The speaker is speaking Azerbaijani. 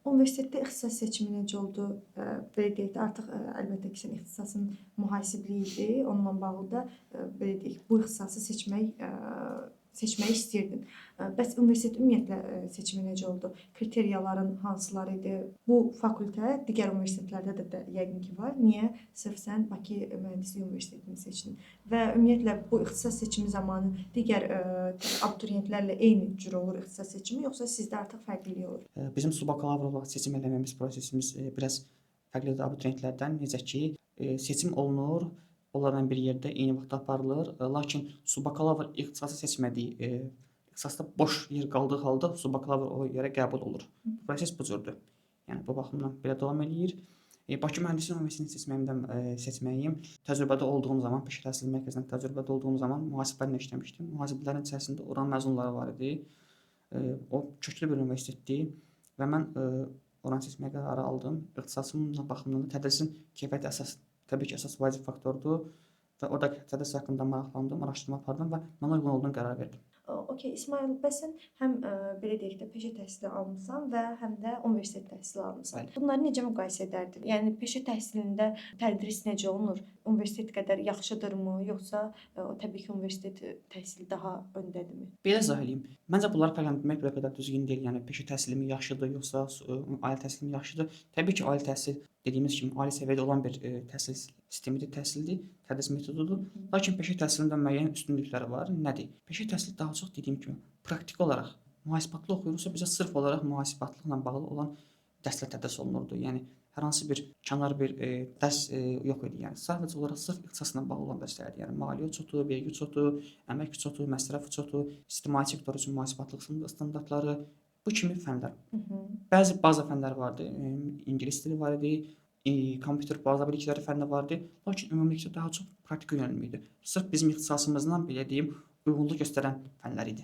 Universitetdə ixtisas seçimi necə oldu? Belə deyək də, artıq əlbəttə ki, sən ixtisasın mühasibliyi idi. Onunla bağlı da belə deyək, bu ixtisası seçməyi istəyirdin. Bəs universitet ümumiyyətlə seçimi necə oldu? Kriteriyaların hansıları idi? Bu fakültə digər universitetlərdə də yəqin ki var. Niyə sırf sən Bakı Mühəndislik Universitetini seçdin? Və ümumiyyətlə bu ixtisas seçimi zamanı digər abituriyentlərlə eyni cür olur ixtisas seçimi, yoxsa sizdə artıq fərqlilik olur? Bizim subakalavrlıq seçim eləməyimiz prosesimiz biraz fərqlidir abituriyentlərdən. Necə ki, seçim olunur, onlarla bir yerdə eyni vaxtda aparılır. Lakin subakalavr ixtisası seçmədiyi, ixtisasda boş yer qaldığı halda subakalavr o yerə qəbul olur. Proses bu cürdür. Yəni bu baxımdan belə davam eləyir. Bakı Mühəndislik Universitetini seçməyim təcrübədə olduğum zaman, peşə təhsili mərkəzində təcrübədə olduğum zaman mühasibələrlə işləmişdim. Mühasibələrin içərisində oranın məzunları var idi. O köklü bir universitetdir və mən oranı seçməyə qərarı aldım. İxtisasımla baxımından da tədrisin keyfiyyəti təbii ki, əsas vacib faktordur və orada tədris haqqında maraqlandım, araşdırma apardım və mənə uyğun olduğunu qərar verdim. Okey, İsmail, bəs sən həm belə deyək də peşə təhsili almısan və həm də universitet təhsili almısan. Bəli. Bunları necə müqayisə edərdin? Yəni peşə təhsilində tədris necə olunur? Universitet qədər yaxşıdırmı, yoxsa təbii ki, universitet təhsili daha öndədirmi? Belə izah edeyim. Məncə bunları fərqləndirmək bir o qədər düzgün deyil. Yəni peşə təhsilimi yaxşıdır, yoxsa ali təhsilim yaxşıdır? Təbii ki, ali təhsil dediyimiz kimi ali səviyyədə olan bir təhsil sistemidir, təhsildir, tədris metodudur. Lakin peşə təhsilində müəyyən üstünlükləri var. Nədir? Peşə təhsili daha çox dediyim kimi praktik olaraq mühasibatlı oxuyuruqsa bizə sırf olaraq mühasibatlıqla bağlı olan dərslər tədris olunurdu. Yəni hər hansı bir kənar bir dərs yox idi. Yəni sadəcə olaraq sırf ixtisasla bağlı olan dərslərdir. Yəni maliyyə uçotu, vergi uçotu, əmək uçotu, məsrəf uçotu, ictimai sektor üçün mühasibatlıq standartları, bu kimi fənlər. Bəzi baza fənlər vardı. İngilis dili var idi, kompüter baza bilikləri fənni vardı. Lakin ümumilikdə daha çox praktika yönəlimi idi. Sırf bizim ixtisasımızdan belə deyim, uyğunluq göstərən fənlər idi.